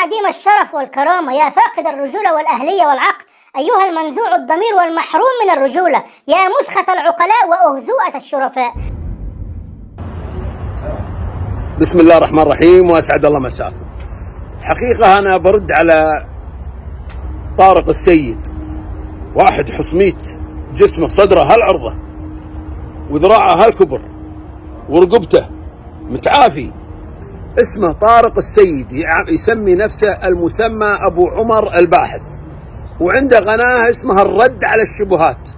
عديم الشرف والكرامة، يا فاقد الرجولة والأهلية والعقل، أيها المنزوع الضمير والمحروم من الرجولة، يا مسخة العقلاء وأهزوءة الشرفاء. بسم الله الرحمن الرحيم، وأسعد الله مساكم. حقيقة أنا برد على طارق السيد، واحد حصميت، جسمه صدره هالعرضة وذراعه هالكبر ورقبته متعافي، اسمه طارق السيد، يسمي نفسه المسمى أبو عمر الباحث، وعنده قناة اسمها الرد على الشبهات،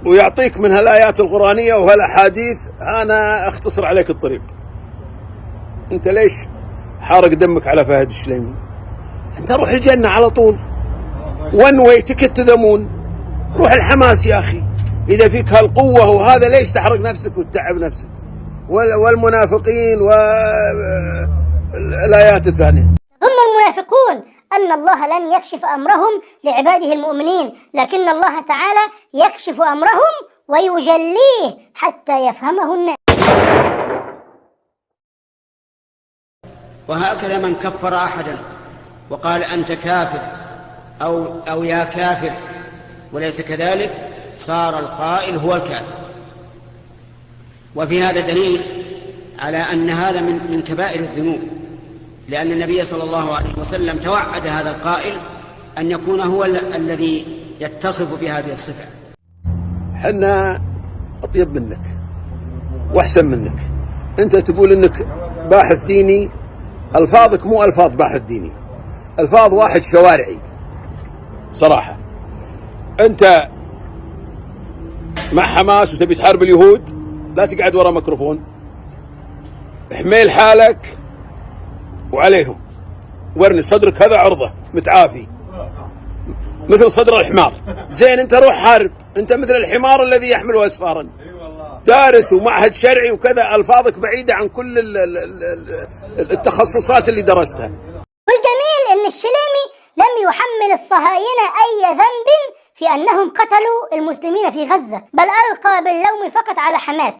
ويعطيك من هالآيات القرآنية وهالأحاديث. أنا أختصر عليك الطريق. أنت ليش حارق دمك على فهد الشليمي؟ أنت روح الجنة على طول، one way ticket to the moon. روح الحماس يا أخي، إذا فيك هالقوة وهذا ليش تحرق نفسك وتتعب نفسك؟ والمنافقين والآيات الثانية. ظن المنافقون أن الله لن يكشف أمرهم لعباده المؤمنين، لكن الله تعالى يكشف أمرهم ويجليه حتى يفهمه الناس. وهكذا من كفر أحدا وقال أنت كافر أو يا كافر وليس كذلك، صار القائل هو الكافر. وفي هذا دليل على أن هذا من كبائر الذنوب، لأن النبي صلى الله عليه وسلم توعد هذا القائل أن يكون هو الذي يتصف بهذه الصفة. حنا أطيب منك وأحسن منك. أنت تقول أنك باحث ديني، ألفاظك مو ألفاظ باحث ديني، ألفاظ واحد شوارعي صراحة. أنت مع حماس وتبي تحارب اليهود، لا تقعد ورا ميكروفون، احمل حالك وعليهم، ورني صدرك هذا عرضة متعافي مثل صدر الحمار. زين انت روح حارب، انت مثل الحمار الذي يحمل اسفارا، دارس ومعهد شرعي وكذا، الفاظك بعيدة عن كل التخصصات اللي درستها. والجميل ان الشليمي لم يحمل الصهاينة اي ذنب في انهم قتلوا المسلمين في غزة، بل القى باللوم فقط على حماس.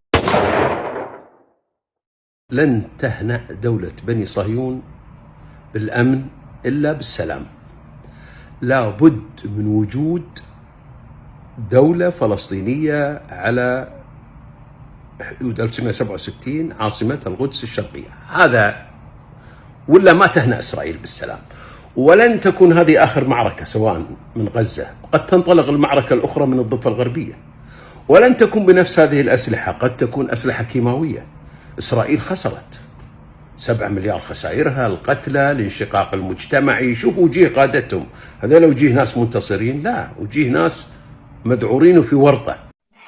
لن تهنأ دولة بني صهيون بالأمن إلا بالسلام. لا بد من وجود دولة فلسطينية على حدود 1967 عاصمتها القدس الشرقية، هذا ولا ما تهنأ إسرائيل بالسلام. ولن تكون هذه آخر معركة سواء من غزة، قد تنطلق المعركة الأخرى من الضفة الغربية، ولن تكون بنفس هذه الأسلحة، قد تكون أسلحة كيماوية. إسرائيل خسرت 7 مليار خسائرها، القتلى، الانشقاق المجتمعي. شوفوا وجيه قادتهم، هذول وجيه ناس منتصرين؟ لا، وجيه ناس مدعورين في ورطة.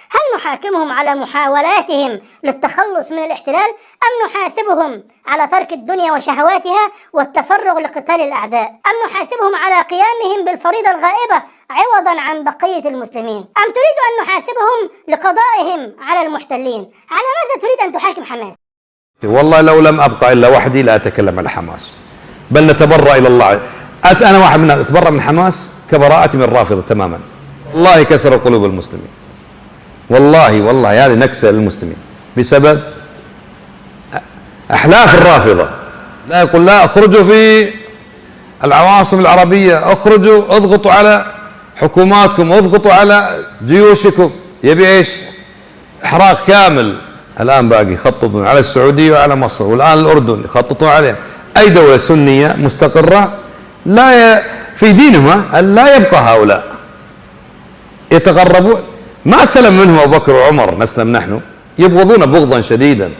هل نحاكمهم على محاولاتهم للتخلص من الاحتلال، أم نحاسبهم على ترك الدنيا وشهواتها والتفرغ لقتال الأعداء، أم نحاسبهم على قيامهم بالفريضة الغائبة عوضا عن بقية المسلمين، أم تريد أن نحاسبهم لقضائهم على المحتلين؟ على ماذا تريد أن تحاكم حماس؟ والله لو لم أبقى إلا وحدي لا أتكلم على حماس، بل نتبرأ إلى الله. أنا واحد من أتبرأ من حماس كبراءتي من الرافضة تماما. والله كسر قلوب المسلمين، والله هذه نكسة للمسلمين بسبب أحلاف الرافضة. لا يقول لا اخرجوا في العواصم العربية، اخرجوا اضغطوا على حكوماتكم، اضغطوا على جيوشكم. يبي ايش؟ احراق كامل. الآن باقي يخططون على السعودية وعلى مصر، والآن الأردن يخططون عليها. أي دولة سنية مستقرة لا في دينها لا يبقى هؤلاء يتقربون. ما سلم منهم أبو بكر وعمر، نسلم نحن. يبغضون بغضا شديدا.